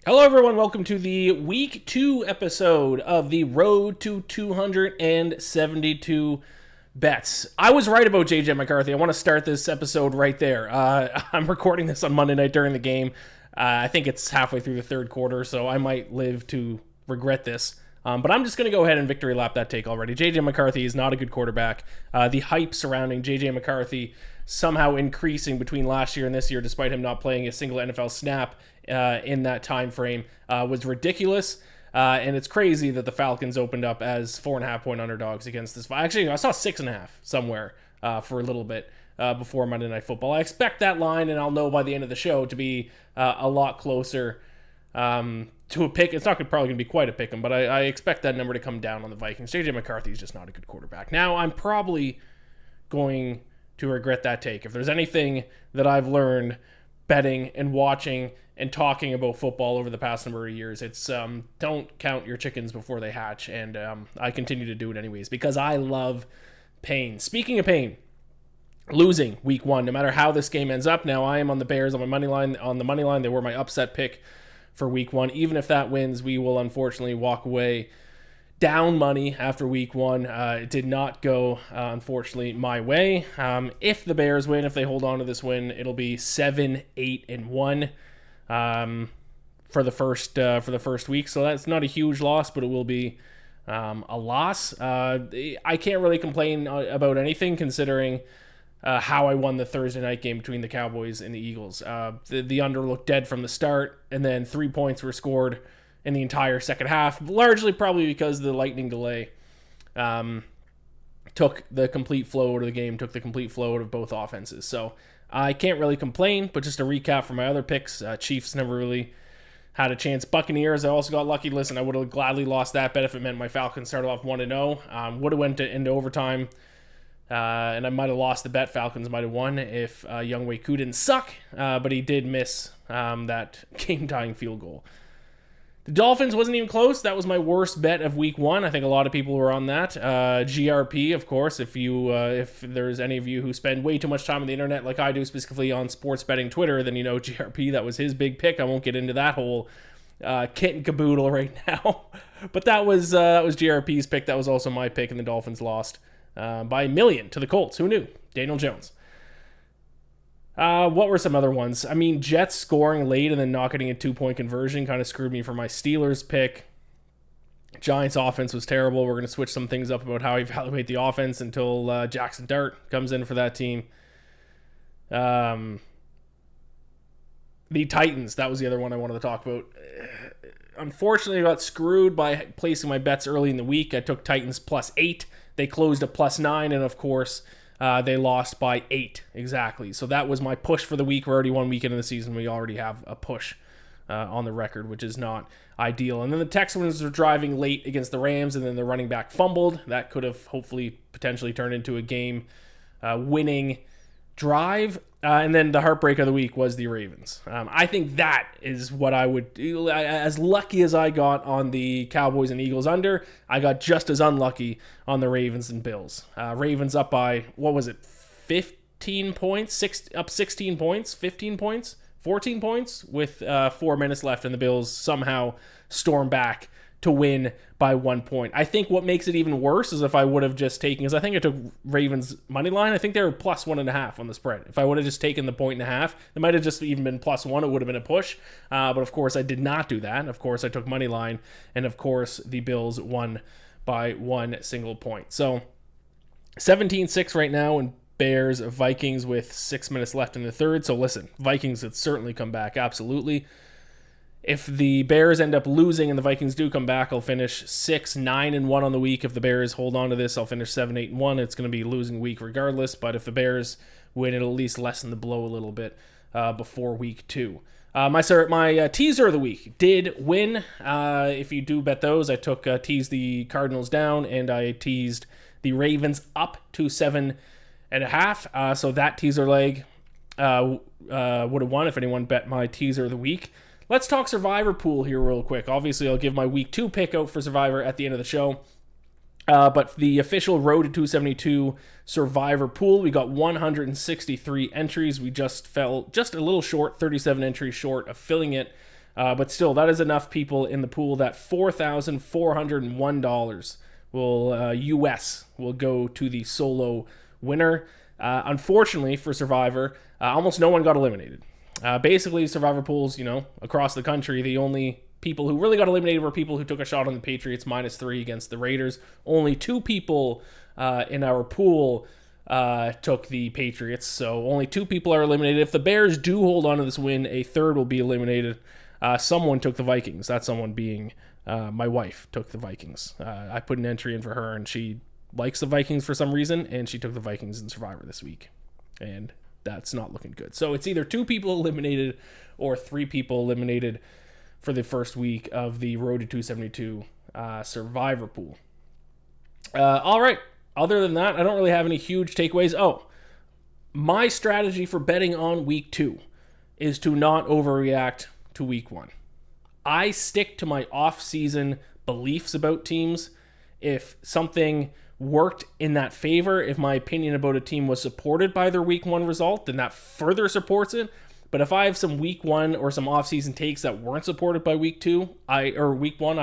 Hello, everyone. Welcome to the Week 2 episode of the Road to 272 Bets. I was right about JJ McCarthy. I want to start this episode right there. I'm recording this on Monday night during the game. I think it's halfway through the third quarter, so I might live to regret this. But I'm just going to go ahead and victory lap that take already. JJ McCarthy is not a good quarterback. The hype surrounding JJ McCarthy somehow increasing between last year and this year, despite him not playing a single NFL snap in that time frame, was ridiculous. And it's crazy that the Falcons opened up as 4.5-point underdogs against this. Actually, I saw 6.5 somewhere for a little bit before Monday Night Football. I expect that line, and I'll know by the end of the show, to be a lot closer to a pick. It's not probably going to be quite a pick 'em, but I expect that number to come down on the Vikings. JJ McCarthy is just not a good quarterback. Now, I'm probably going to regret that take. If there's anything that I've learned betting and watching and talking about football over the past number of years, it's don't count your chickens before they hatch, and I continue to do it anyways because I love pain. Speaking of pain, losing week 1, no matter how this game ends up. Now, I am on the Bears on my money line. On the money line, they were my upset pick for week 1. Even if that wins, we will unfortunately walk away down money after week 1. It did not go, unfortunately, my way. If the Bears win, if they hold on to this win, it'll be 7-8-1 for the first week. So that's not a huge loss, but it will be a loss. I can't really complain about anything considering how I won the Thursday night game between the Cowboys and the Eagles. The under looked dead from the start, and then 3 points were scored in the entire second half, largely probably because the lightning delay took the complete flow of the game, took the complete flow of both offenses. So I can't really complain, but just a recap for my other picks, Chiefs never really had a chance. Buccaneers, I also got lucky. Listen, I would have gladly lost that bet if it meant my Falcons started off 1-0. Would have went into overtime, and I might have lost the bet. Falcons might have won if Young Wei Koo didn't suck, but he did miss that game-tying field goal. The Dolphins wasn't even close. That was my worst bet of week 1. I think a lot of people were on that. GRP, of course, if there's any of you who spend way too much time on the internet like I do, specifically on sports betting Twitter, then you know GRP, that was his big pick. I won't get into that whole kit and caboodle right now. But that was GRP's pick. That was also my pick, and the Dolphins lost by 1 million to the Colts. Who knew? Daniel Jones. What were some other ones? I mean, Jets scoring late and then not getting a 2-point conversion kind of screwed me for my Steelers pick. Giants offense was terrible. We're going to switch some things up about how I evaluate the offense until Jackson Dart comes in for that team. The Titans, that was the other one I wanted to talk about. Unfortunately, I got screwed by placing my bets early in the week. I took Titans +8. They closed at +9, and of course, they lost by 8 exactly. So that was my push for the week. We're already 1 week into the season. We already have a push on the record, which is not ideal. And then the Texans were driving late against the Rams, and then the running back fumbled. That could have hopefully potentially turned into a game winning drive. And then the heartbreak of the week was the Ravens. I think that is what I would do. As lucky as I got on the Cowboys and Eagles under, I got just as unlucky on the Ravens and Bills. Ravens up by, 15 points? Up 16 points? 15 points? 14 points with 4 minutes left, and the Bills somehow storm back to win by 1 point. I think what makes it even worse is if I would have just taken, because I think I took Ravens money line. I think they were +1.5 on the spread. If I would have just taken the 1.5, it might have just even been +1. It would have been a push. But of course, I did not do that. Of course, I took money line, and of course, the Bills won by 1 single point. So 17-6 right now, and Bears, Vikings with 6 minutes left in the third. So listen, Vikings would certainly come back, absolutely. If the Bears end up losing and the Vikings do come back, I'll finish 6-9-1 on the week. If the Bears hold on to this, I'll finish 7-8-1. It's going to be a losing week regardless, but if the Bears win, it'll at least lessen the blow a little bit before week 2. My teaser of the week did win. If you do bet those, I teased the Cardinals down, and I teased the Ravens up to 7.5. So that teaser leg would have won if anyone bet my teaser of the week. Let's talk Survivor Pool here real quick. Obviously, I'll give my Week 2 pick out for Survivor at the end of the show. But the official Road to 272 Survivor Pool, we got 163 entries. We just fell just a little short, 37 entries short of filling it. But still, that is enough people in the pool that $4,401 US will go to the solo winner. Unfortunately for Survivor, almost no one got eliminated. Basically, Survivor pools, across the country, the only people who really got eliminated were people who took a shot on the Patriots -3 against the Raiders. Only 2 people in our pool took the Patriots, so only 2 people are eliminated. If the Bears do hold on to this win, a third will be eliminated. Someone took the Vikings. That someone being my wife took the Vikings. I put an entry in for her, and she likes the Vikings for some reason, and she took the Vikings in Survivor this week. And that's not looking good. So it's either 2 people eliminated or 3 people eliminated for the first week of the Road to 272 Survivor pool. All right. Other than that, I don't really have any huge takeaways. Oh, my strategy for betting on week 2 is to not overreact to week 1. I stick to my off-season beliefs about teams. If something worked in that favor, if my opinion about a team was supported by their week 1 result, then that further supports it. But if I have some week 1 or some off-season takes that weren't supported by week 1, I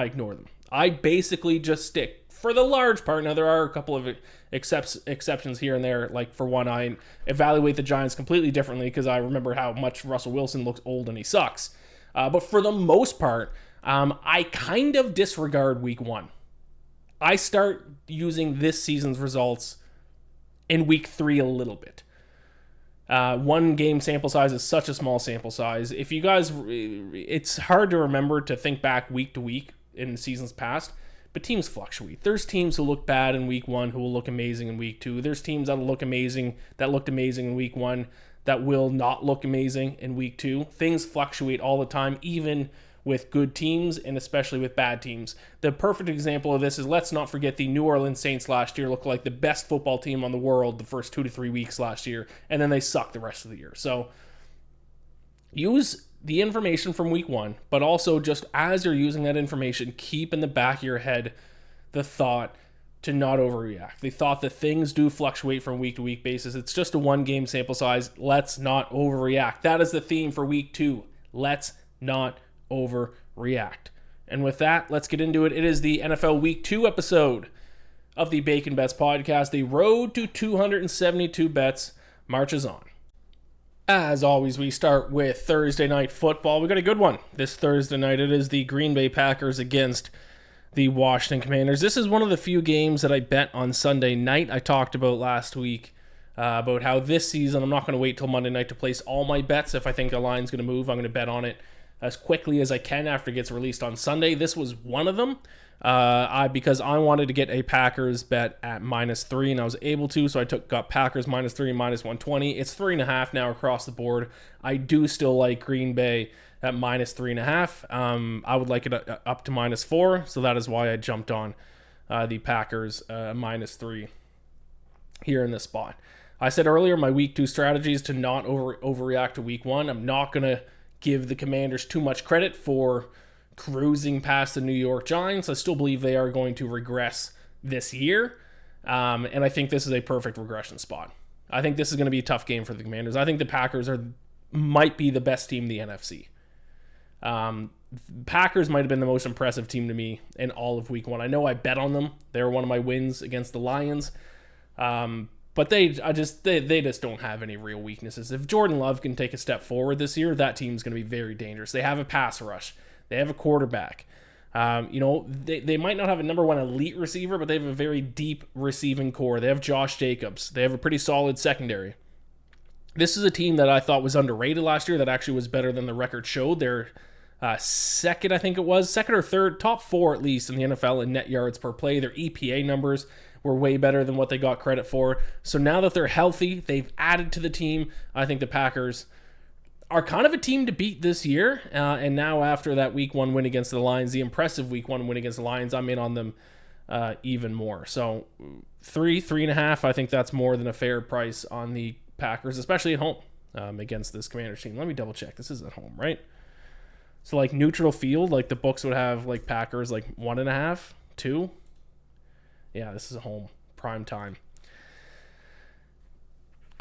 ignore them. I basically just stick, for the large part. Now, there are a couple of exceptions here and there. Like, for one, I evaluate the Giants completely differently because I remember how much Russell Wilson looks old and he sucks. But for the most part, I kind of disregard week 1. I start using this season's results in week 3 a little bit. 1 game sample size is such a small sample size. If you guys, it's hard to remember to think back week to week in seasons past, but teams fluctuate. There's teams who look bad in week 1 who will look amazing in week 2. There's teams that looked amazing in week 1 that will not look amazing in week 2. Things fluctuate all the time, even with good teams and especially with bad teams. The perfect example of this is, let's not forget, the New Orleans Saints last year looked like the best football team on the world the first 2 to 3 weeks last year, and then they sucked the rest of the year. So use the information from week 1, but also, just as you're using that information, keep in the back of your head the thought to not overreact. The thought that things do fluctuate from week to week basis. It's just a 1 game sample size. Let's not overreact. That is the theme for week 2. Let's not overreact. And with that, let's get into it. It is the NFL Week 2 episode of the Bacon Bets podcast. The road to 272 bets marches on. As always, we start with Thursday Night Football. We got a good one this Thursday night. It is the Green Bay Packers against the Washington Commanders. This is one of the few games that I bet on Sunday night. I talked about last week about how this season I'm not going to wait till Monday night to place all my bets. If I think a line's going to move, I'm going to bet on it as quickly as I can after it gets released on Sunday. This was one of them because I wanted to get a Packers bet at -3, and I was able to, so I got Packers -3, -120. It's 3.5 now across the board. I do still like Green Bay at -3.5. I would like it up to -4, so that is why I jumped on the Packers -3 here in this spot. I said earlier, my week 2 strategy is to not overreact to week 1. I'm not going to give the Commanders too much credit for cruising past the New York Giants. I still believe they are going to regress this year, and I think this is a perfect regression spot. I think this is going to be a tough game for the Commanders. I think the Packers might be the best team in the NFC. Packers might have been the most impressive team to me in all of week 1. I know I bet on them. They were one of my wins against the Lions. But they just don't have any real weaknesses. If Jordan Love can take a step forward this year, that team's going to be very dangerous. They have a pass rush. They have a quarterback. They might not have a number 1 elite receiver, but they have a very deep receiving core. They have Josh Jacobs. They have a pretty solid secondary. This is a team that I thought was underrated last year that actually was better than the record showed. They're second, I think it was, second or third, top 4 at least in the NFL in net yards per play. Their EPA numbers were way better than what they got credit for. So now that they're healthy, they've added to the team. I think the Packers are kind of a team to beat this year. And now after that week 1 win against the Lions, the impressive week 1 win against the Lions, I'm in on them even more. So 3.5, I think that's more than a fair price on the Packers, especially at home against this Commanders team. Let me double check. This is at home, right? So like neutral field, like the books would have like Packers like 1.5, 2. Yeah, this is a home prime time.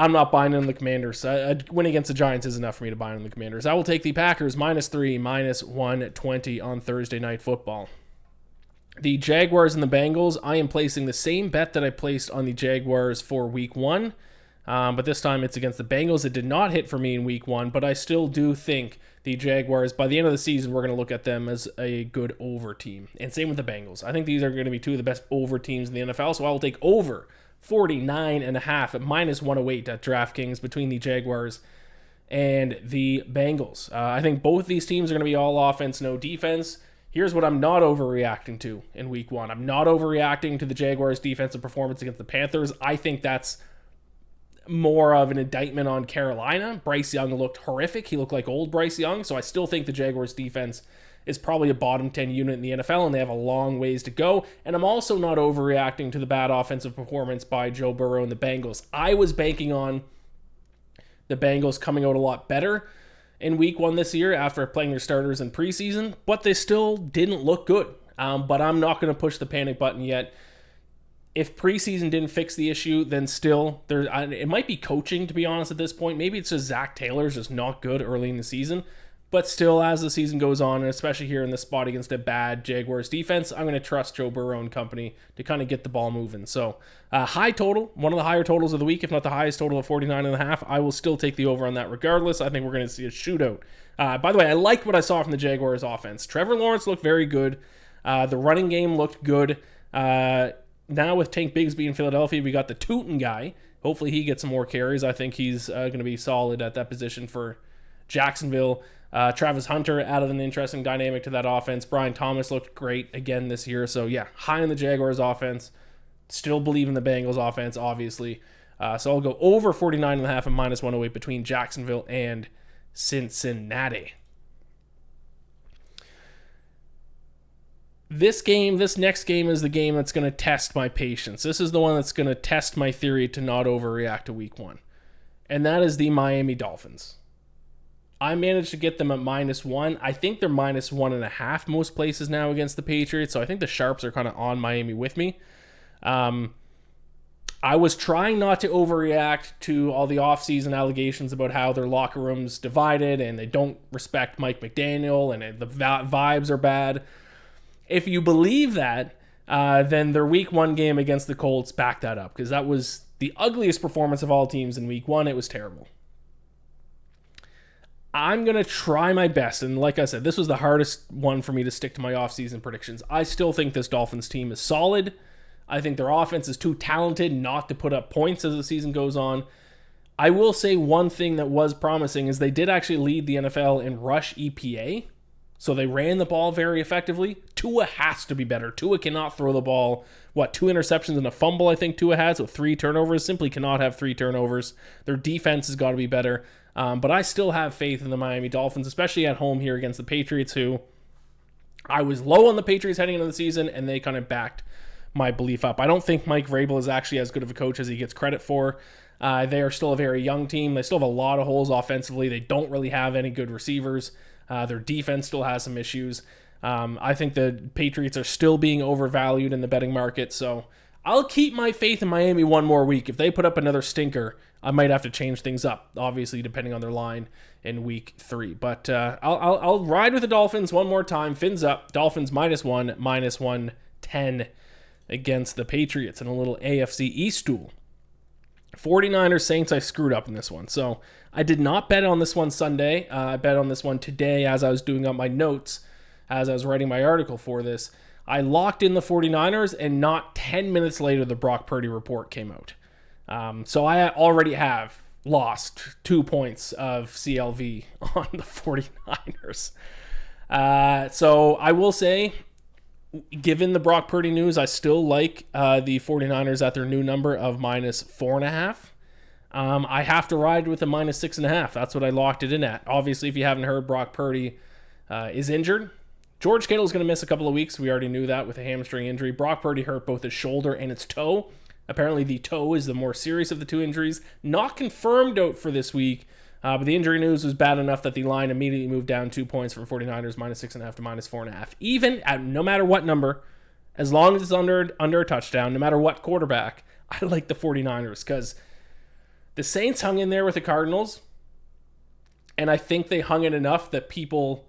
I'm not buying in the Commanders. A win against the Giants is enough for me to buy in the Commanders. I will take the Packers -3, -120 on Thursday Night Football. The Jaguars and the Bengals, I am placing the same bet that I placed on the Jaguars for Week 1, but this time it's against the Bengals. It did not hit for me in Week 1, but I still do think the Jaguars, by the end of the season, we're going to look at them as a good over team. And same with the Bengals. I think these are going to be two of the best over teams in the NFL, so I will take over 49.5 at -108 at DraftKings between the Jaguars and the Bengals. I think both these teams are going to be all offense, no defense. Here's what I'm not overreacting to in Week 1. I'm not overreacting to the Jaguars' defensive performance against the Panthers. I think that's more of an indictment on Carolina. Bryce Young looked horrific. He looked like old Bryce Young, so I still think the Jaguars' defense is probably a bottom 10 unit in the NFL, and they have a long ways to go. And I'm also not overreacting to the bad offensive performance by Joe Burrow and the Bengals. I was banking on the Bengals coming out a lot better in Week 1 this year after playing their starters in preseason, but they still didn't look good. But I'm not going to push the panic button yet. If preseason didn't fix the issue, then still, it might be coaching, to be honest, at this point. Maybe it's just Zach Taylor's just not good early in the season. But still, as the season goes on, and especially here in this spot against a bad Jaguars defense, I'm going to trust Joe Burrow and company to kind of get the ball moving. So, high total, one of the higher totals of the week, if not the highest total of 49.5. I will still take the over on that regardless. I think we're going to see a shootout. By the way, I liked what I saw from the Jaguars offense. Trevor Lawrence looked very good. The running game looked good. Now with Tank Bigsby in Philadelphia, we got the Tootin guy. Hopefully he gets some more carries. I think he's going to be solid at that position for Jacksonville. Travis Hunter added an interesting dynamic to that offense. Brian Thomas looked great again this year. So yeah, high on the Jaguars offense. Still believe in the Bengals offense, obviously. So I'll go over 49.5 and -108 between Jacksonville and Cincinnati. This next game is the game that's going to test my patience. This is the one that's going to test my theory to not overreact to Week 1. And that is the Miami Dolphins. I managed to get them at -1. I think they're -1.5 most places now against the Patriots, so I think the Sharps are kind of on Miami with me. I was trying not to overreact to all the offseason allegations about how their locker room's divided and they don't respect Mike McDaniel and the vibes are bad. If you believe that, then their Week 1 game against the Colts backed that up, because that was the ugliest performance of all teams in Week 1. It was terrible. I'm going to try my best, and like I said, this was the hardest one for me to stick to my offseason predictions. I still think this Dolphins team is solid. I think their offense is too talented not to put up points as the season goes on. I will say one thing that was promising is they did actually lead the NFL in rush EPA, so they ran the ball very effectively. Tua has to be better. Tua cannot throw the ball. 2 interceptions and a fumble I think Tua has, with 3 turnovers. Simply cannot have 3 turnovers. Their defense has got to be better. But I still have faith in the Miami Dolphins, especially at home here against the Patriots, who I was low on the Patriots heading into the season, and they kind of backed my belief up. I don't think Mike Vrabel is actually as good of a coach as he gets credit for. They are still a very young team. They still have a lot of holes offensively. They don't really have any good receivers. Their defense still has some issues. I think the Patriots are still being overvalued in the betting market, so I'll keep my faith in Miami one more week. If they put up another stinker, I might have to change things up, obviously, depending on their line in Week 3. But I'll ride with the Dolphins one more time. Fins up. Dolphins -1, -110 against the Patriots in a little AFC East duel. 49ers Saints, I screwed up in this one. So I did not bet on this one Sunday. I bet on this one today as I was doing up my notes, as I was writing my article for this. I locked in the 49ers, and not 10 minutes later, the Brock Purdy report came out. So I already have lost 2 points of CLV on the 49ers. So I will say, given the Brock Purdy news, I still like the 49ers at their new number of -4.5. I have to ride with a -6.5. That's what I locked it in at. Obviously, if you haven't heard, Brock Purdy is injured. George Kittle is going to miss a couple of weeks. We already knew that with a hamstring injury. Brock Purdy hurt both his shoulder and his toe. Apparently, the toe is the more serious of the 2 injuries. Not confirmed out for this week, but the injury news was bad enough that the line immediately moved down 2 points from 49ers -6.5 to -4.5. Even at no matter what number, as long as it's under a touchdown, no matter what quarterback, I like the 49ers, because The Saints hung in there with the Cardinals, and I think they hung in enough that people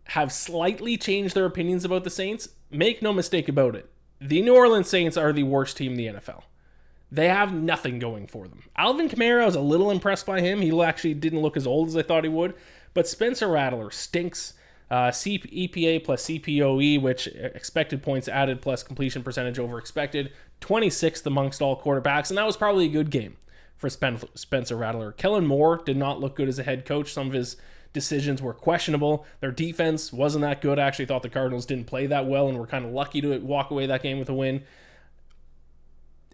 have slightly changed their opinions about the Saints. Make no mistake about it. The New Orleans Saints are the worst team in the NFL. They have nothing going for them. Alvin Kamara, I was a little impressed by him. He actually didn't look as old as I thought he would. But Spencer Rattler stinks. EPA plus CPOE, which expected points added plus completion percentage over expected, 26th amongst all quarterbacks. And that was probably a good game for Spencer Rattler. Kellen Moore did not look good as a head coach. Some of his decisions were questionable. Their defense wasn't that good. I actually thought the Cardinals didn't play that well and were kind of lucky to walk away that game with a win.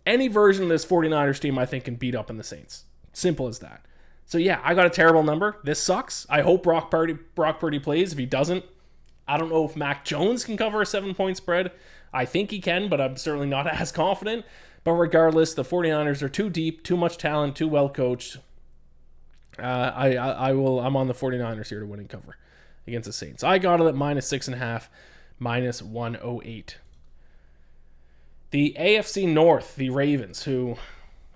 Any version of this 49ers team, I think, can beat up on the Saints. Simple as that. So, yeah, I got a terrible number. This sucks. I hope Brock Purdy plays. If he doesn't, I don't know if Mac Jones can cover a 7-point spread. I think he can, but I'm certainly not as confident. But regardless, the 49ers are too deep, too much talent, too well coached. I'm on the 49ers here to win and cover against the Saints. I got it at -6.5, -108. The AFC North, the Ravens, who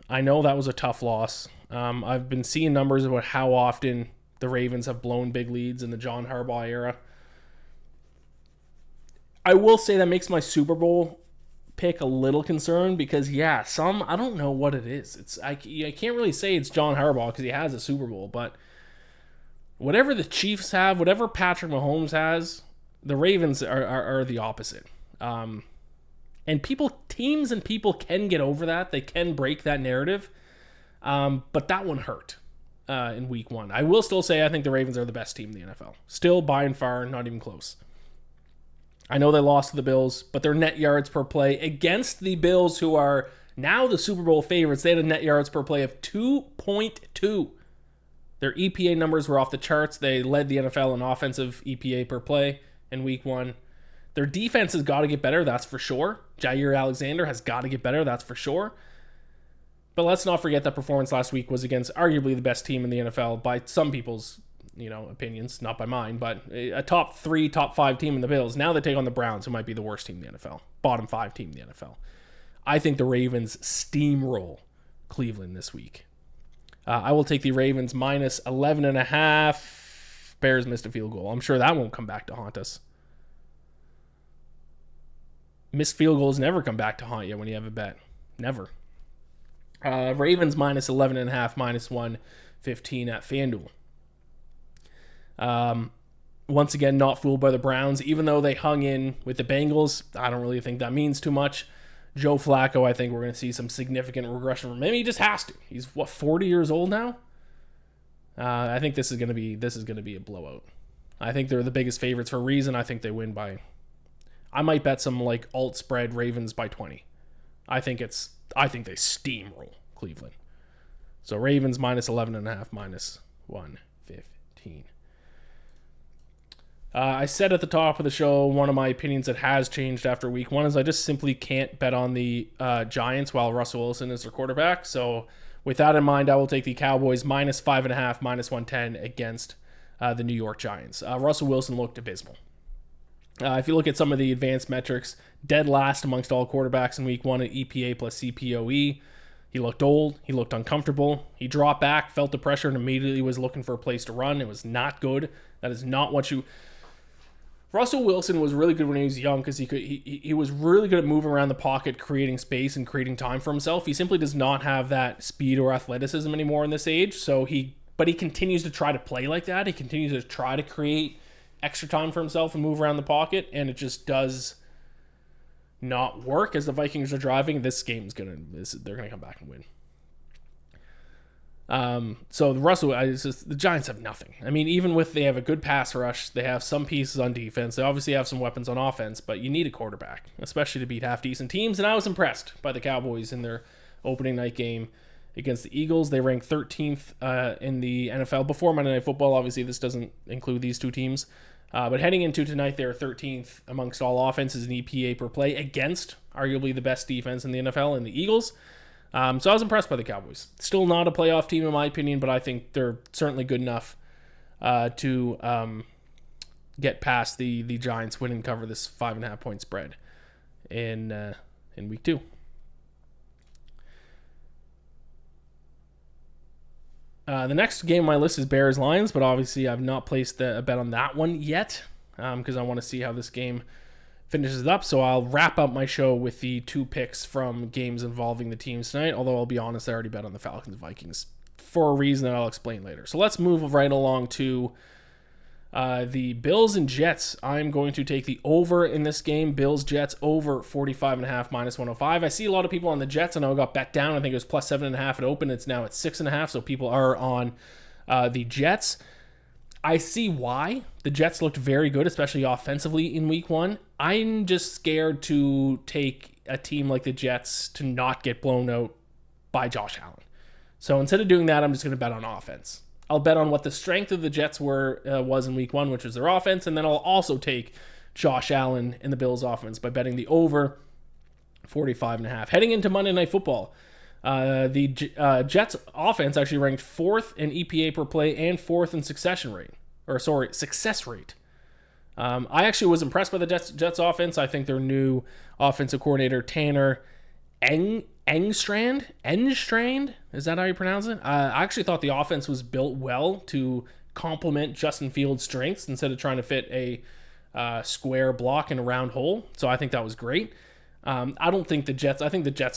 I know that was a tough loss. I've been seeing numbers about how often the Ravens have blown big leads in the John Harbaugh era. I will say that makes my Super Bowl pick a little concerned because, I don't know what it is. I can't really say it's John Harbaugh because he has a Super Bowl, but whatever the Chiefs have, whatever Patrick Mahomes has, the Ravens are the opposite. And teams and people can get over that. They can break that narrative. But that one hurt in week 1. I will still say I think the Ravens are the best team in the NFL. Still by and far, not even close. I know they lost to the Bills, but their net yards per play against the Bills, who are now the Super Bowl favorites, they had a net yards per play of 2.2. Their EPA numbers were off the charts. They led the NFL in offensive EPA per play in week 1. Their defense has got to get better, that's for sure. Jair Alexander has got to get better, that's for sure. But let's not forget that performance last week was against arguably the best team in the NFL by some people's, opinions, not by mine, but a top 3, top 5 team in the Bills. Now they take on the Browns, who might be the worst team in the NFL, bottom 5 team in the NFL. I think the Ravens steamroll Cleveland this week. I will take the Ravens -11.5. Bears missed a field goal. I'm sure that won't come back to haunt us. Missed field goals never come back to haunt you when you have a bet. Never. Ravens -11.5, -115 at FanDuel. Once again, not fooled by the Browns. Even though they hung in with the Bengals, I don't really think that means too much. Joe Flacco, I think we're going to see some significant regression from him. He just has to. He's 40 years old now. I think this is going to be a blowout. I think they're the biggest favorites for a reason. I think they win by. I might bet some alt spread Ravens by 20. I think they steamroll Cleveland. So Ravens -11.5, -115. I said at the top of the show, one of my opinions that has changed after week 1 is I just simply can't bet on the Giants while Russell Wilson is their quarterback. So with that in mind, I will take the Cowboys -5.5, -110 against the New York Giants. Russell Wilson looked abysmal. If you look at some of the advanced metrics, dead last amongst all quarterbacks in week 1 at EPA plus CPOE. He looked old. He looked uncomfortable. He dropped back, felt the pressure, and immediately was looking for a place to run. It was not good. That is not what you... Russell Wilson was really good when he was young because he was really good at moving around the pocket, creating space and creating time for himself. He simply does not have that speed or athleticism anymore in this age. But he continues to try to play like that. He continues to try to create extra time for himself and move around the pocket, and it just does not work as the Vikings are driving. This game's they're gonna come back and win. So the Giants have nothing. I mean, even with they have a good pass rush, they have some pieces on defense. They obviously have some weapons on offense, but you need a quarterback, especially to beat half-decent teams. And I was impressed by the Cowboys in their opening night game against the Eagles. They ranked 13th in the NFL before Monday Night Football. Obviously, this doesn't include these two teams. But heading into tonight, they're 13th amongst all offenses in EPA per play against arguably the best defense in the NFL in the Eagles. So I was impressed by the Cowboys. Still not a playoff team in my opinion, but I think they're certainly good enough to get past the Giants, win and cover this 5.5 point spread in week 2. The next game on my list is Bears-Lions, but obviously I've not placed a bet on that one yet because I want to see how this game finishes up. So I'll wrap up my show with the 2 picks from games involving the teams tonight, although I'll be honest, I already bet on the Falcons-Vikings for a reason that I'll explain later. So let's move right along to the Bills and Jets. I'm going to take the over in this game. Bills-Jets over 45.5 minus 105. I see a lot of people on the Jets. I know it got bet down. I think it was plus 7.5 at open. It's now at 6.5, so people are on the Jets. I see why. The Jets looked very good, especially offensively in week 1. I'm just scared to take a team like the Jets to not get blown out by Josh Allen. So instead of doing that, I'm just going to bet on offense. I'll bet on what the strength of the Jets was in week 1, which was their offense, and then I'll also take Josh Allen in the Bills' offense by betting the over 45.5. Heading into Monday Night Football, the Jets' offense actually ranked 4th in EPA per play and 4th in success rate. I actually was impressed by the Jets' offense. I think their new offensive coordinator, Tanner Engstrand, is that how you pronounce it? I actually thought the offense was built well to complement Justin Fields' strengths instead of trying to fit a square block in a round hole. So I think that was great. I think the Jets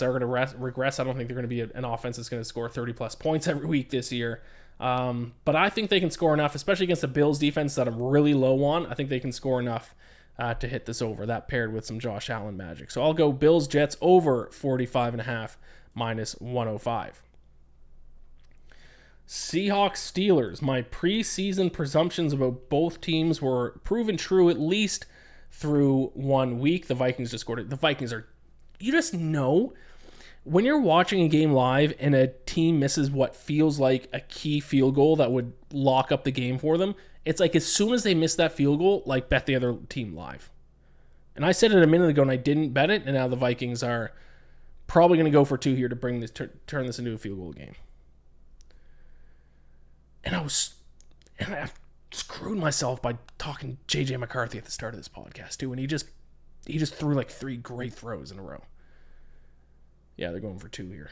are going to regress. I don't think they're going to be an offense that's going to score 30-plus points every week this year. But I think they can score enough, especially against the Bills defense that I'm really low on. I think they can score enough to hit this over. That paired with some Josh Allen magic. So I'll go Bills-Jets over 45.5 minus 105. Seahawks-Steelers. My preseason presumptions about both teams were proven true at least through 1 week. The Vikings just scored it. The Vikings you just know when you're watching a game live and a team misses what feels like a key field goal that would lock up the game for them, it's like as soon as they miss that field goal, like bet the other team live. And I said it a minute ago and I didn't bet it, and now the Vikings are probably going to go for 2 here to turn this into a field goal game. And I screwed myself by talking JJ McCarthy at the start of this podcast too, and he just threw like 3 great throws in a row. Yeah, they're going for 2 here.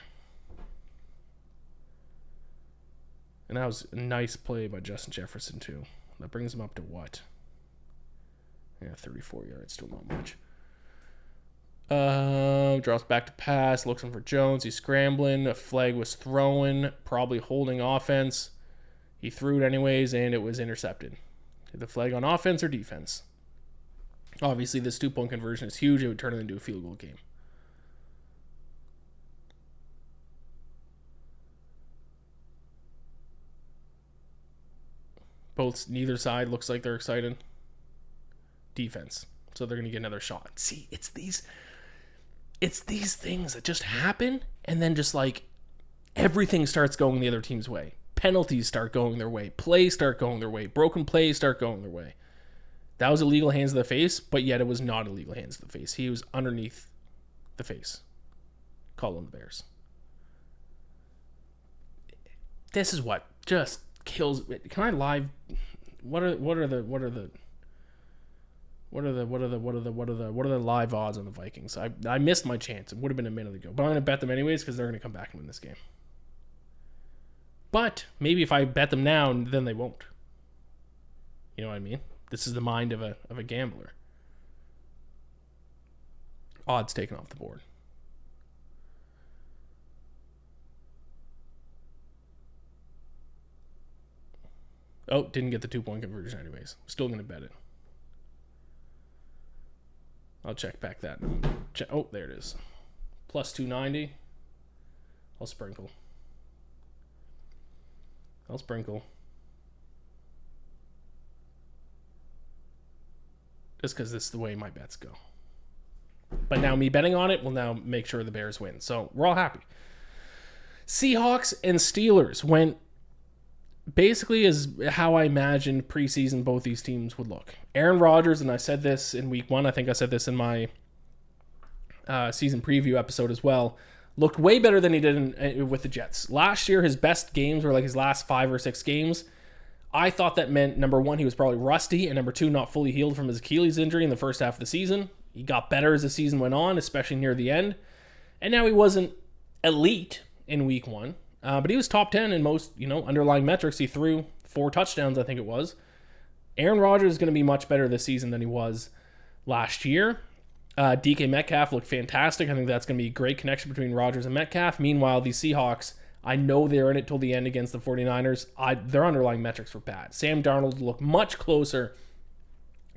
And that was a nice play by Justin Jefferson too. That brings him up to what? Yeah, 34 yards, still not much. Drops back to pass, looking for Jones. He's scrambling. A flag was thrown, probably holding offense. He threw it anyways, and it was intercepted. The flag on offense or defense? Obviously, this 2-point conversion is huge. It would turn it into a field goal game. Neither side looks like they're excited. Defense. So they're going to get another shot. See, it's these things that just happen, and then just like everything starts going the other team's way. Penalties start going their way. Plays start going their way. Broken plays start going their way. That was illegal hands to the face, but yet it was not illegal hands to the face. He was underneath the face. Call on the Bears. This is what just kills. Can I live? What are the live odds on the Vikings? I missed my chance. It would have been a minute ago, but I'm going to bet them anyways because they're going to come back and win this game. But maybe if I bet them now, then they won't. You know what I mean? This is the mind of a gambler. Odds taken off the board. Oh, didn't get the 2-point conversion anyways. Still going to bet it. I'll check back that. Oh, there it is. Plus 290. I'll sprinkle. Just because this is the way my bets go. But now me betting on it will now make sure the Bears win. So we're all happy. Seahawks and Steelers went basically as how I imagined preseason both these teams would look. Aaron Rodgers, and I said this in week 1, I think I said this in my season preview episode as well, looked way better than he did with the Jets. Last year, his best games were like his last 5 or 6 games. I thought that meant, number 1, he was probably rusty, and number 2, not fully healed from his Achilles injury in the first half of the season. He got better as the season went on, especially near the end. And now he wasn't elite in week 1. But he was top 10 in most, underlying metrics. He threw 4 touchdowns, I think it was. Aaron Rodgers is going to be much better this season than he was last year. DK Metcalf looked fantastic. I think that's going to be a great connection between Rodgers and Metcalf. Meanwhile, the Seahawks, I know they're in it till the end against the 49ers. Their underlying metrics were bad. Sam Darnold looked much closer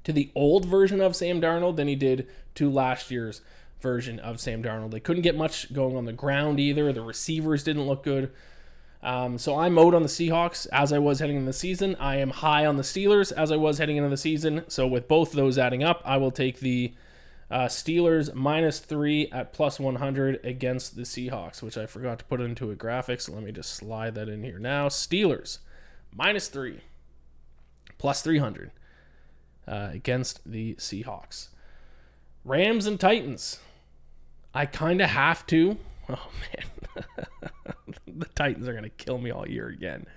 to the old version of Sam Darnold than he did to last year's version of Sam Darnold. They couldn't get much going on the ground either. The receivers didn't look good. So I'm out on the Seahawks as I was heading into the season. I am high on the Steelers as I was heading into the season. So with both those adding up, I will take the Steelers -3 at +100 against the Seahawks, which I forgot to put into a graphic. So let me just slide that in here now. Steelers -3 +300 against the Seahawks. Rams and Titans. I kind of have to. Oh, man. The Titans are going to kill me all year again.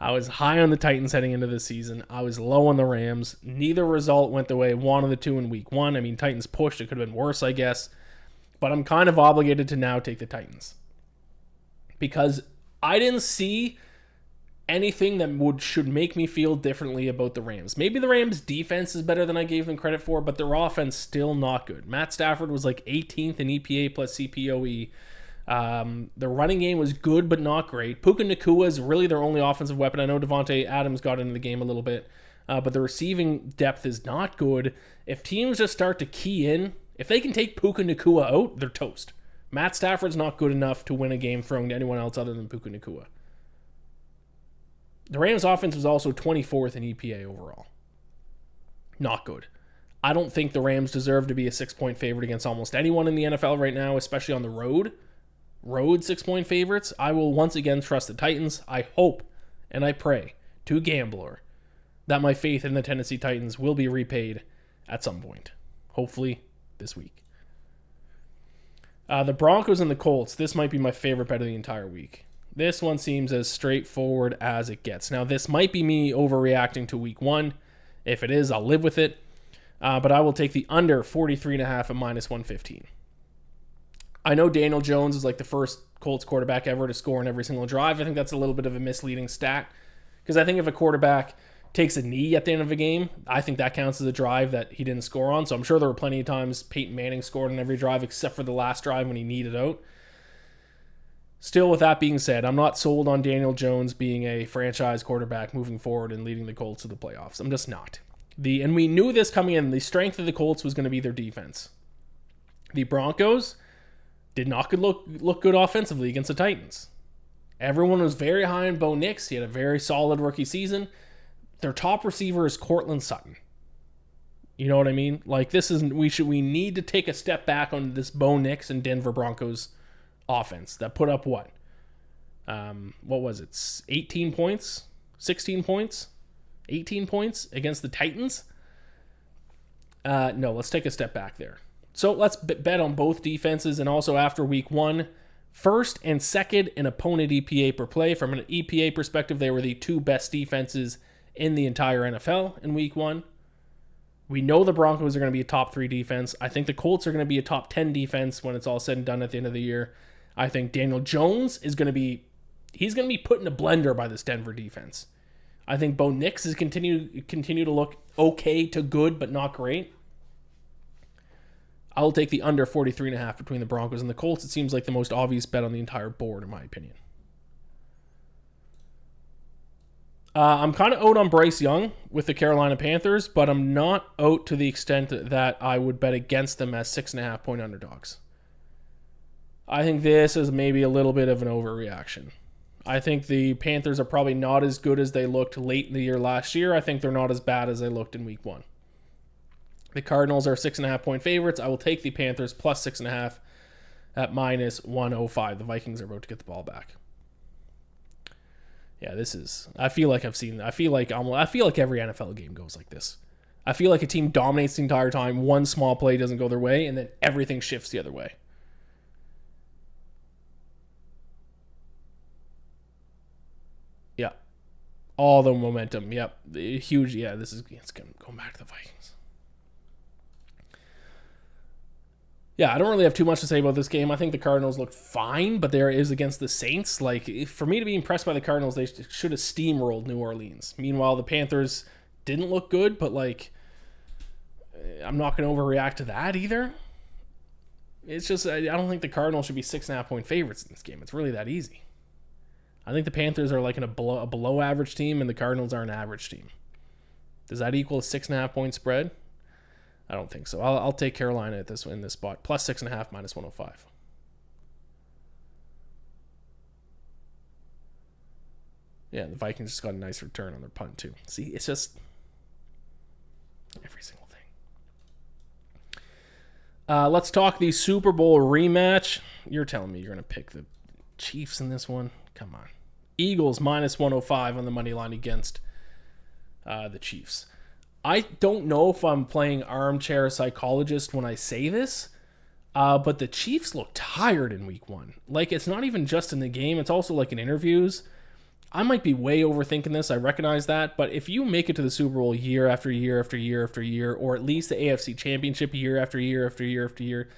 I was high on the Titans heading into the season. I was low on the Rams. Neither result went the way I wanted the two in week 1. I mean, Titans pushed. It could have been worse, I guess. But I'm kind of obligated to now take the Titans. Because I didn't see anything that should make me feel differently about the Rams. Maybe the Rams' defense is better than I gave them credit for, but their offense still not good. Matt Stafford was like 18th in EPA plus CPOE. The running game was good, but not great. Puka Nacua is really their only offensive weapon. I know Devontae Adams got into the game a little bit, but the receiving depth is not good. If teams just start to key in, if they can take Puka Nacua out, they're toast. Matt Stafford's not good enough to win a game throwing to anyone else other than Puka Nacua. The Rams' offense was also 24th in EPA overall. Not good. I don't think the Rams deserve to be a 6-point favorite against almost anyone in the NFL right now, especially on the road. Road 6-point favorites. I will once again trust the Titans. I hope and I pray to Gambler that my faith in the Tennessee Titans will be repaid at some point. Hopefully this week. The Broncos and the Colts. This might be my favorite bet of the entire week. This one seems as straightforward as it gets. Now, this might be me overreacting to week 1. If it is, I'll live with it. But I will take the under 43.5 at -115. I know Daniel Jones is like the first Colts quarterback ever to score in every single drive. I think that's a little bit of a misleading stat. Because I think if a quarterback takes a knee at the end of a game, I think that counts as a drive that he didn't score on. So I'm sure there were plenty of times Peyton Manning scored on every drive except for the last drive when he kneed it out. Still, with that being said, I'm not sold on Daniel Jones being a franchise quarterback moving forward and leading the Colts to the playoffs. I'm just not. And we knew this coming in. The strength of the Colts was going to be their defense. The Broncos did not look good offensively against the Titans. Everyone was very high on Bo Nix. He had a very solid rookie season. Their top receiver is Courtland Sutton. You know what I mean? Like, we need to take a step back on this Bo Nix and Denver Broncos offense that put up what was it? 18 points, 16 points, 18 points against the Titans. No, let's take a step back there. So let's bet on both defenses, and also after week 1, first and second in opponent EPA per play. From an EPA perspective, they were the 2 best defenses in the entire NFL in week 1. We know the Broncos are going to be a top 3 defense. I think the Colts are going to be a top 10 defense when it's all said and done at the end of the year. I think Daniel Jones is going to be put in a blender by this Denver defense. I think Bo Nix is continue to look okay to good, but not great. I'll take the under 43.5 between the Broncos and the Colts. It seems like the most obvious bet on the entire board, in my opinion. I'm kind of out on Bryce Young with the Carolina Panthers, but I'm not out to the extent that I would bet against them as 6.5-point underdogs. I think this is maybe a little bit of an overreaction. I think the Panthers are probably not as good as they looked late in the year last year. I think they're not as bad as they looked in week 1. The Cardinals are 6.5-point favorites. I will take the Panthers plus 6.5 at -105. The Vikings are about to get the ball back. Yeah, I feel like every NFL game goes like this. I feel like a team dominates the entire time. One small play doesn't go their way, and then everything shifts the other way. Yeah. All the momentum. Yep. Huge. Yeah, it's going back to the Vikings. Yeah, I don't really have too much to say about this game. I think the Cardinals looked fine, but there is against the Saints. For me to be impressed by the Cardinals, they should have steamrolled New Orleans. Meanwhile, the Panthers didn't look good, but I'm not going to overreact to that either. It's just, I don't think the Cardinals should be 6.5-point favorites in this game. It's really that easy. I think the Panthers are a below average team, and the Cardinals are an average team. Does that equal a 6.5-point spread? I don't think so. I'll take Carolina in this spot. Plus 6.5, minus 105. Yeah, the Vikings just got a nice return on their punt, too. See, it's just every single thing. Let's talk the Super Bowl rematch. You're telling me you're going to pick the Chiefs in this one? Come on. Eagles minus 105 on the money line against the Chiefs. I don't know if I'm playing armchair psychologist when I say this, but the Chiefs look tired in week one. It's not even just in the game. It's also in interviews. I might be way overthinking this. I recognize that. But if you make it to the Super Bowl year after year after year after year, or at least the AFC Championship year after year after year after year,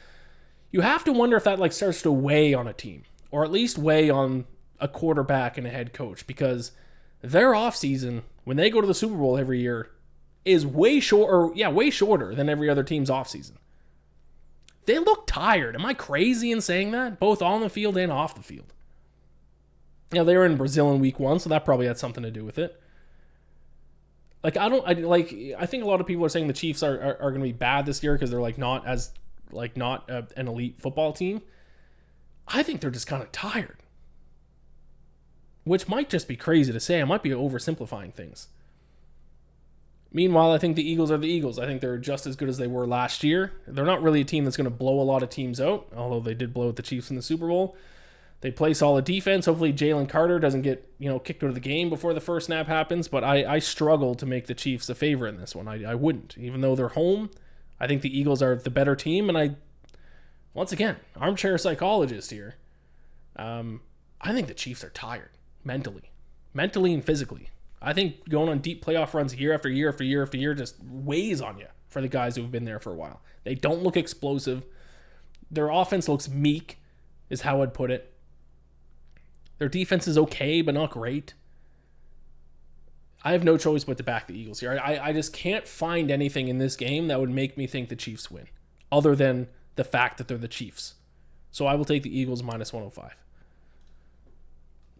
you have to wonder if that starts to weigh on a team, or at least weigh on a quarterback and a head coach, because their offseason, when they go to the Super Bowl every year, is way shorter than every other team's offseason. They look tired. Am I crazy in saying that? Both on the field and off the field. They were in Brazil in week one, so that probably had something to do with it. I think a lot of people are saying the Chiefs are going to be bad this year because they're not an elite football team. I think they're just kind of tired. Which might just be crazy to say. I might be oversimplifying things. Meanwhile, I think the Eagles are the Eagles. I think they're just as good as they were last year. They're not really a team that's going to blow a lot of teams out, although they did blow out the Chiefs in the Super Bowl. They play solid defense. Hopefully Jalen Carter doesn't get kicked out of the game before the first snap happens, but I struggle to make the Chiefs a favorite in this one. I wouldn't. Even though they're home, I think the Eagles are the better team, and once again, armchair psychologist here, I think the Chiefs are tired mentally and physically. I think going on deep playoff runs year after year after year after year just weighs on you for the guys who have been there for a while. They don't look explosive. Their offense looks meek, is how I'd put it. Their defense is okay, but not great. I have no choice but to back the Eagles here. I just can't find anything in this game that would make me think the Chiefs win, other than the fact that they're the Chiefs. So I will take the Eagles minus 105.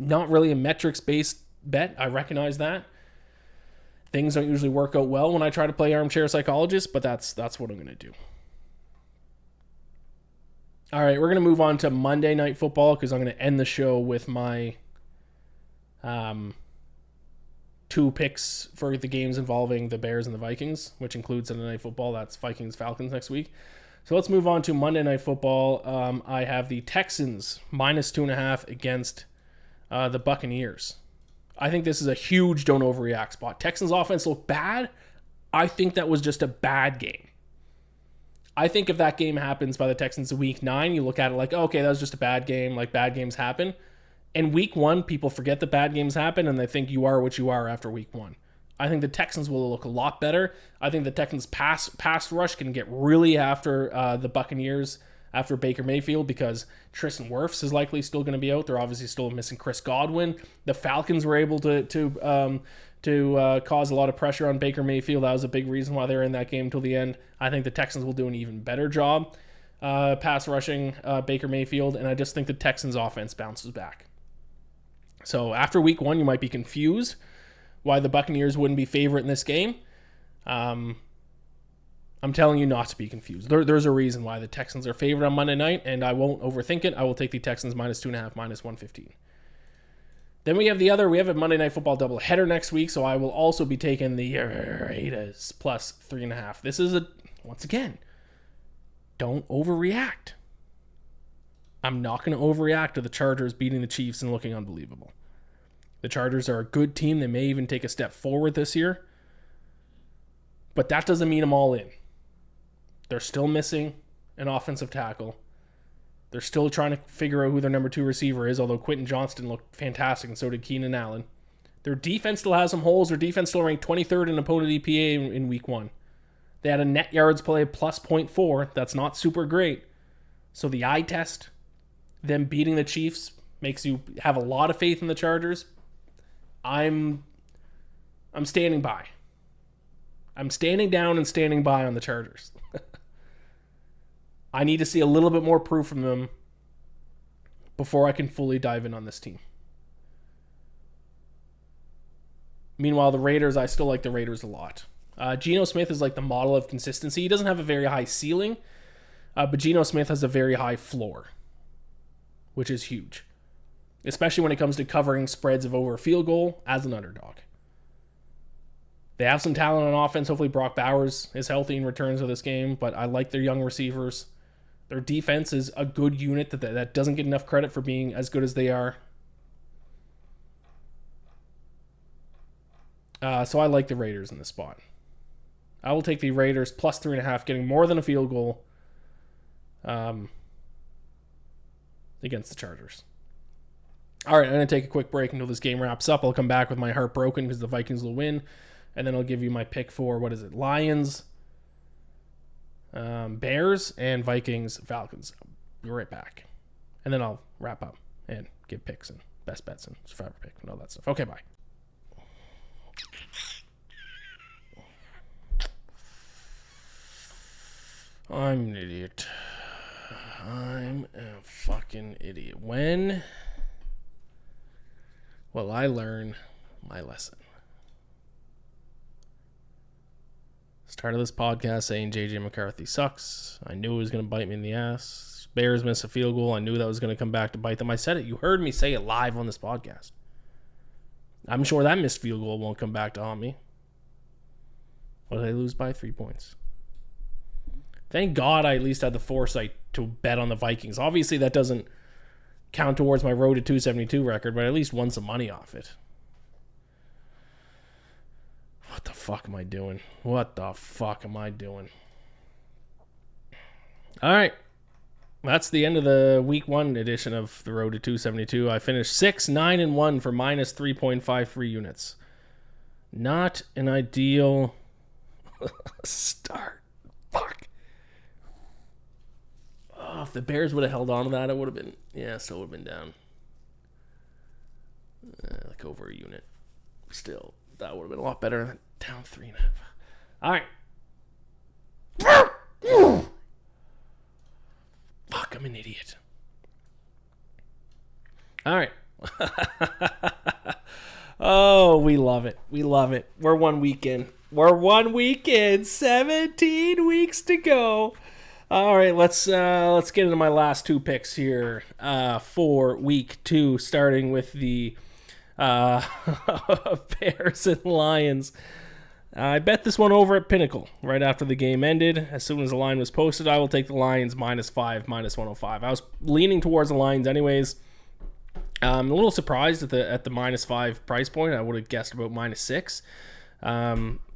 Not really a metrics-based bet. I recognize that. Things don't usually work out well when I try to play armchair psychologist, but that's what I'm going to do. All right, we're going to move on to Monday Night Football because I'm going to end the show with my two picks for the games involving the Bears and the Vikings, which includes Sunday Night Football. That's Vikings Falcons next week. So let's move on to Monday Night Football. I have the Texans minus 2.5 against the Buccaneers. I think this is a huge don't overreact spot. Texans offense looked bad. I think that was just a bad game. I think if that game happens by the Texans in week 9, you look at it like, okay, that was just a bad game. Bad games happen. In week 1, people forget that bad games happen and they think you are what you are after week 1. I think the Texans will look a lot better. I think the Texans pass rush can get really after the Buccaneers after Baker Mayfield because Tristan Wirfs is likely still going to be out. They're obviously still missing Chris Godwin. The Falcons were able to cause a lot of pressure on Baker Mayfield. That was a big reason why they were in that game until the end. I think the Texans will do an even better job pass rushing Baker Mayfield, and I just think the Texans offense bounces back. So after week 1, you might be confused why the Buccaneers wouldn't be favorite in this game. I'm telling you not to be confused. There's a reason why the Texans are favored on Monday night, and I won't overthink it. I will take the Texans minus 2.5, minus 115. Then we have a Monday Night Football doubleheader next week, so I will also be taking the Raiders plus 3.5. This is once again, don't overreact. I'm not going to overreact to the Chargers beating the Chiefs and looking unbelievable. The Chargers are a good team. They may even take a step forward this year, but that doesn't mean I'm all in. They're still missing an offensive tackle. They're still trying to figure out who their number 2 receiver is, although Quentin Johnston looked fantastic and so did Keenan Allen. Their defense still has some holes. Their defense still ranked 23rd in opponent EPA in week 1. They had a net yards play plus 0.4. That's not super great. So the eye test, them beating the Chiefs, makes you have a lot of faith in the Chargers. I'm standing by. I'm standing down and standing by on the Chargers. I need to see a little bit more proof from them before I can fully dive in on this team. Meanwhile, the Raiders, I still like the Raiders a lot. Geno Smith is like the model of consistency. He doesn't have a very high ceiling, but Geno Smith has a very high floor, which is huge, especially when it comes to covering spreads of over a field goal as an underdog. They have some talent on offense. Hopefully Brock Bowers is healthy and returns to this game, but I like their young receivers. Their defense is a good unit that doesn't get enough credit for being as good as they are. So I like the Raiders in this spot. I will take the Raiders plus 3.5, getting more than a field goal against the Chargers. All right, I'm going to take a quick break until this game wraps up. I'll come back with my heart broken because the Vikings will win. And then I'll give you my pick for, Lions, Bears, and Vikings, Falcons. Be right back. And then I'll wrap up and give picks and best bets and survivor pick and all that stuff. Okay, bye. I'm an idiot. I'm a fucking idiot. When will I learn my lesson? Started this podcast saying JJ McCarthy sucks. I knew it was going to bite me in the ass. Bears miss a field goal. I knew that was going to come back to bite them. I said it. You heard me say it live on this podcast. I'm sure that missed field goal won't come back to haunt me. Well, they lose by 3 points. Thank God I at least had the foresight to bet on the Vikings. Obviously, that doesn't count towards my road to 272 record, but I at least won some money off it. What the fuck am I doing? What the fuck am I doing? All right. That's the end of the week 1 edition of the road to 272. I finished 6-9-1 for minus 3.53 units. Not an ideal start. Fuck. Oh, if the Bears would have held on to that, it would have been, still would have been down. Like over a unit. Still, that would have been a lot better than down 3.5. All right. Fuck, I'm an idiot. All right. Oh, we love it. We love it. We're 1 week in. 17 weeks to go. All right, let's get into my last 2 picks here for week 2, starting with the Bears and Lions. I bet this one over at Pinnacle right after the game ended. As soon as the line was posted, I will take the Lions -5, -105. I was leaning towards the Lions anyways. I'm a little surprised at the -5 price point. I would have guessed about -6.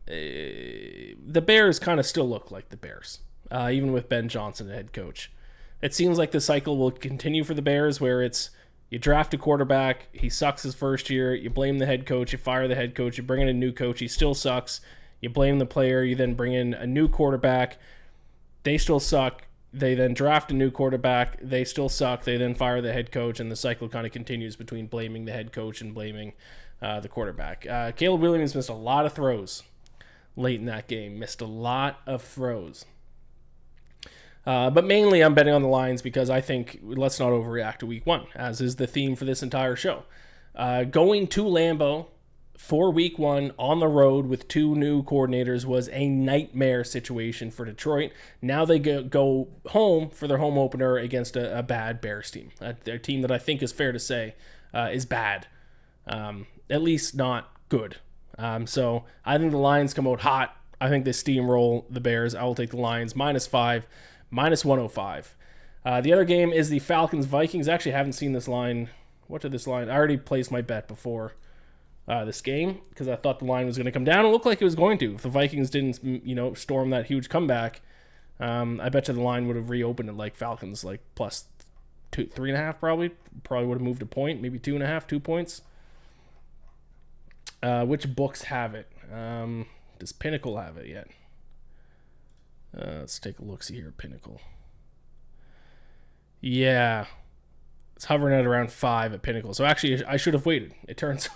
The Bears kind of still look like the Bears, even with Ben Johnson, the head coach. It seems like the cycle will continue for the Bears where it's you draft a quarterback, he sucks his first year, you blame the head coach, you fire the head coach, you bring in a new coach, he still sucks, you blame the player, you then bring in a new quarterback, they still suck, they then draft a new quarterback, they still suck, they then fire the head coach, and the cycle kind of continues between blaming the head coach and blaming the quarterback. Caleb Williams missed a lot of throws late in that game, missed a lot of throws. But mainly I'm betting on the Lions because I think let's not overreact to week 1, as is the theme for this entire show. Going to Lambeau for week 1 on the road with 2 new coordinators was a nightmare situation for Detroit. Now they go home for their home opener against a bad Bears team. A team that I think is fair to say is bad. At least not good. So I think the Lions come out hot. I think they steamroll the Bears. I will take the Lions -5. -105. The other game is the Falcons-Vikings. I actually haven't seen this line. What did this line? I already placed my bet before this game because I thought the line was going to come down. It looked like it was going to. If the Vikings didn't, storm that huge comeback, I bet you the line would have reopened at like Falcons, like plus 3.5 probably. Probably would have moved a point, maybe 2.5, 2 points. Which books have it? Does Pinnacle have it yet? Let's take a look. See here, Pinnacle. Yeah, it's hovering at around 5 at Pinnacle. So actually, I should have waited. It turns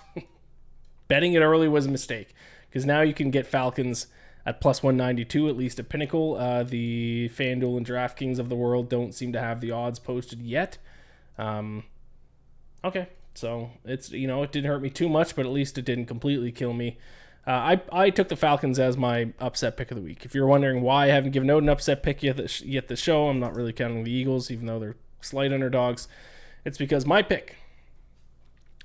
betting it early was a mistake, because now you can get Falcons at plus 192, at least at Pinnacle. The FanDuel and DraftKings of the world don't seem to have the odds posted yet. Okay, so it's, it didn't hurt me too much, but at least it didn't completely kill me. I took the Falcons as my upset pick of the week. If you're wondering why I haven't given out an upset pick yet the show, I'm not really counting the Eagles, even though they're slight underdogs. It's because my pick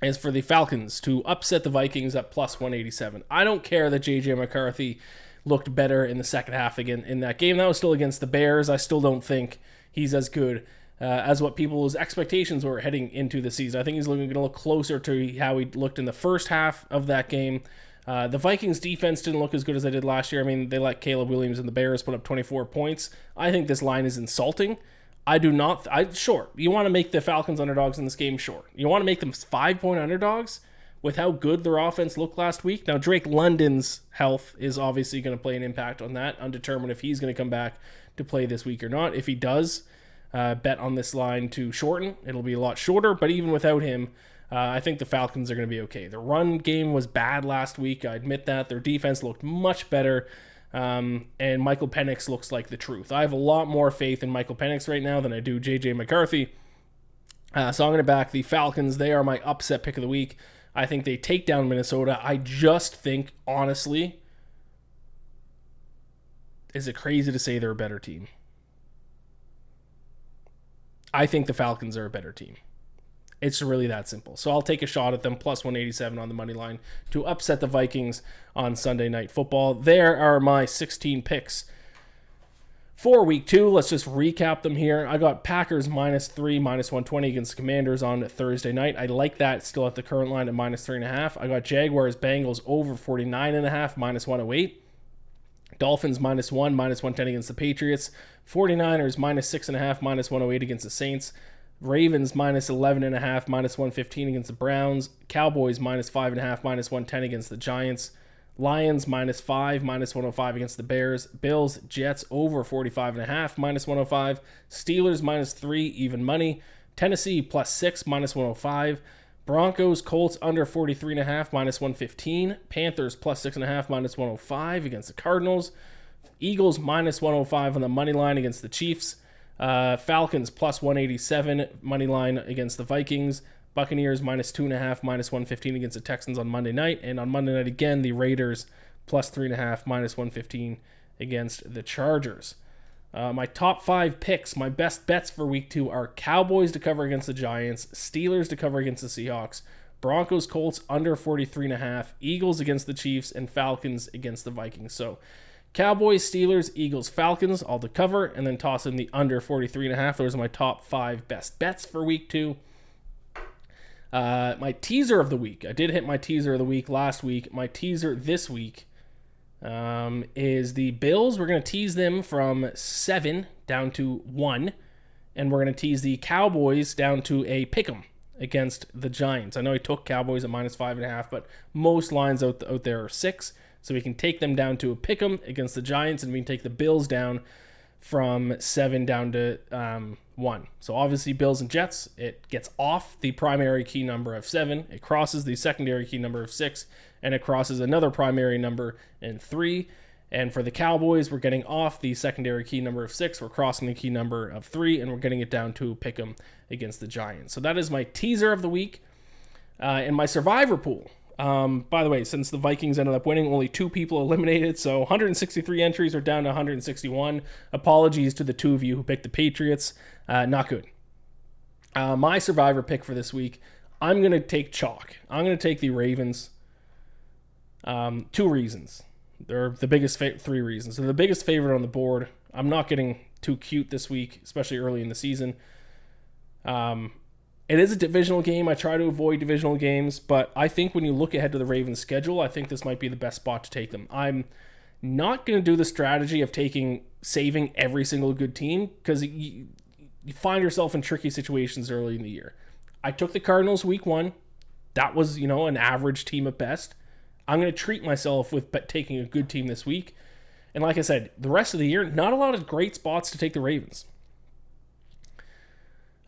is for the Falcons to upset the Vikings at plus 187. I don't care that J.J. McCarthy looked better in the second half again in that game. That was still against the Bears. I still don't think he's as good as what people's expectations were heading into the season. I think he's going to look closer to how he looked in the first half of that game. The Vikings defense didn't look as good as they did last year. I mean, they let Caleb Williams and the Bears put up 24 points. I think this line is insulting. I do not. Sure, you want to make the Falcons underdogs in this game? Sure. You want to make them 5-point underdogs with how good their offense looked last week? Now, Drake London's health is obviously going to play an impact on that. Undetermined if he's going to come back to play this week or not. If he does, bet on this line to shorten. It'll be a lot shorter, but even without him, I think the Falcons are going to be okay. The run game was bad last week. I admit that. Their defense looked much better. And Michael Penix looks like the truth. I have a lot more faith in Michael Penix right now than I do J.J. McCarthy. So I'm going to back the Falcons. They are my upset pick of the week. I think they take down Minnesota. I just think, honestly, is it crazy to say they're a better team? I think the Falcons are a better team. It's really that simple. So I'll take a shot at them, plus 187 on the money line, to upset the Vikings on Sunday Night Football. There are my 16 picks for week 2. Let's just recap them here. I got Packers -3, -120 against the Commanders on Thursday night. I like that still at the current line at -3.5. I got Jaguars Bengals over 49.5, -108. Dolphins -1, -110 against the Patriots. 49ers -6.5, -108 against the Saints. Ravens -11.5, -115 against the Browns. Cowboys -5.5, -110 against the Giants. Lions -5, -105 against the Bears. Bills, Jets over 45.5, -105. Steelers -3, even money. Tennessee +6, -105. Broncos, Colts under 43.5, -115. Panthers +6.5, -105 against the Cardinals. Eagles -105 on the money line against the Chiefs. Falcons +187 money line against the Vikings. Buccaneers -2.5, -115 against the Texans on Monday night. And on Monday night again, the Raiders +3.5, -115 against the Chargers. My top 5 picks, my best bets for week 2 are Cowboys to cover against the Giants, Steelers to cover against the Seahawks, Broncos, Colts under 43.5, Eagles against the Chiefs, and Falcons against the Vikings. So Cowboys, Steelers, Eagles, Falcons, all to cover, and then toss in the under 43.5. Those are my top 5 best bets for week 2. My teaser of the week. I did hit my teaser of the week last week. My teaser this week is the Bills. We're going to tease them from 7 down to 1, and we're going to tease the Cowboys down to a pick'em against the Giants. I know I took Cowboys at -5.5, but most lines out there are 6. So we can take them down to a pick'em against the Giants, and we can take the Bills down from 7 down to 1. So obviously Bills and Jets, it gets off the primary key number of 7. It crosses the secondary key number of 6, and it crosses another primary number in 3. And for the Cowboys, we're getting off the secondary key number of 6. We're crossing the key number of 3, and we're getting it down to a pick'em against the Giants. So that is my teaser of the week. In my survivor pool, by the way, since the Vikings ended up winning, only 2 people eliminated, so 163 entries are down to 161. Apologies to the 2 of you who picked the Patriots. Not good. My survivor pick for this week, I'm going to take chalk. I'm going to take the Ravens. 2 reasons. They're the biggest 3 reasons. So the biggest favorite on the board. I'm not getting too cute this week, especially early in the season. It is a divisional game. I try to avoid divisional games, but I think when you look ahead to the Ravens' schedule, I think this might be the best spot to take them. I'm not going to do the strategy of saving every single good team, because you find yourself in tricky situations early in the year. I took the Cardinals week 1. That was, an average team at best. I'm going to treat myself with taking a good team this week. And like I said, the rest of the year, not a lot of great spots to take the Ravens.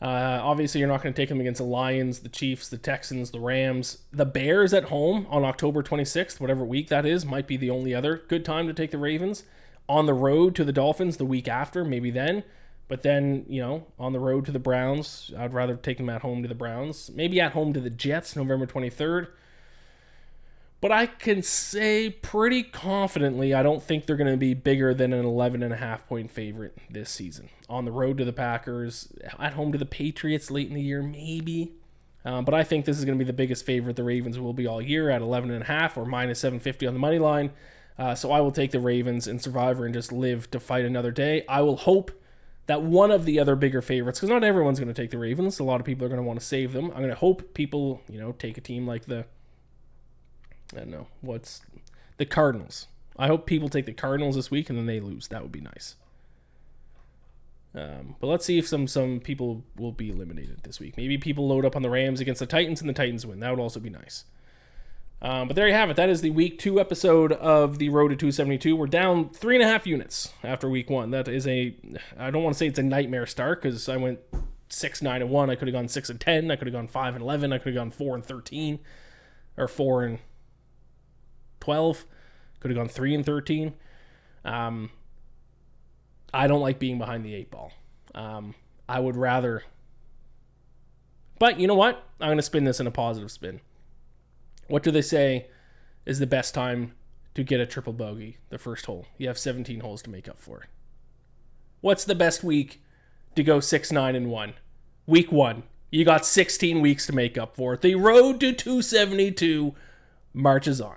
Obviously, you're not going to take them against the Lions, the Chiefs, the Texans, the Rams. The Bears at home on October 26th, whatever week that is, might be the only other good time to take the Ravens. On the road to the Dolphins the week after, maybe then. But then, on the road to the Browns, I'd rather take them at home to the Browns. Maybe at home to the Jets, November 23rd. But I can say pretty confidently I don't think they're going to be bigger than an 11.5 point favorite this season. On the road to the Packers, at home to the Patriots late in the year, maybe. But I think this is going to be the biggest favorite the Ravens will be all year at 11.5 or minus 750 on the money line. So I will take the Ravens in Survivor and just live to fight another day. I will hope that one of the other bigger favorites, because not everyone's going to take the Ravens. A lot of people are going to want to save them. I'm going to hope people, take a team like the Cardinals. I hope people take the Cardinals this week and then they lose. That would be nice. But let's see if some people will be eliminated this week. Maybe people load up on the Rams against the Titans and the Titans win. That would also be nice. But there you have it. That is the Week 2 episode of the Road to 272. We're down 3.5 units after Week 1. That is I don't want to say it's a nightmare start because I went 6-9-1. I could have gone 6-10. I could have gone 5-11. I could have gone 4-13 or 4-12. Could have gone 3-13. I don't like being behind the 8 ball. I would rather. But you know what? I'm going to spin this in a positive spin. What do they say is the best time to get a triple bogey? The first hole. You have 17 holes to make up for it. What's the best week to go 6-9-1? Week 1. You got 16 weeks to make up for it. The road to 272 marches on.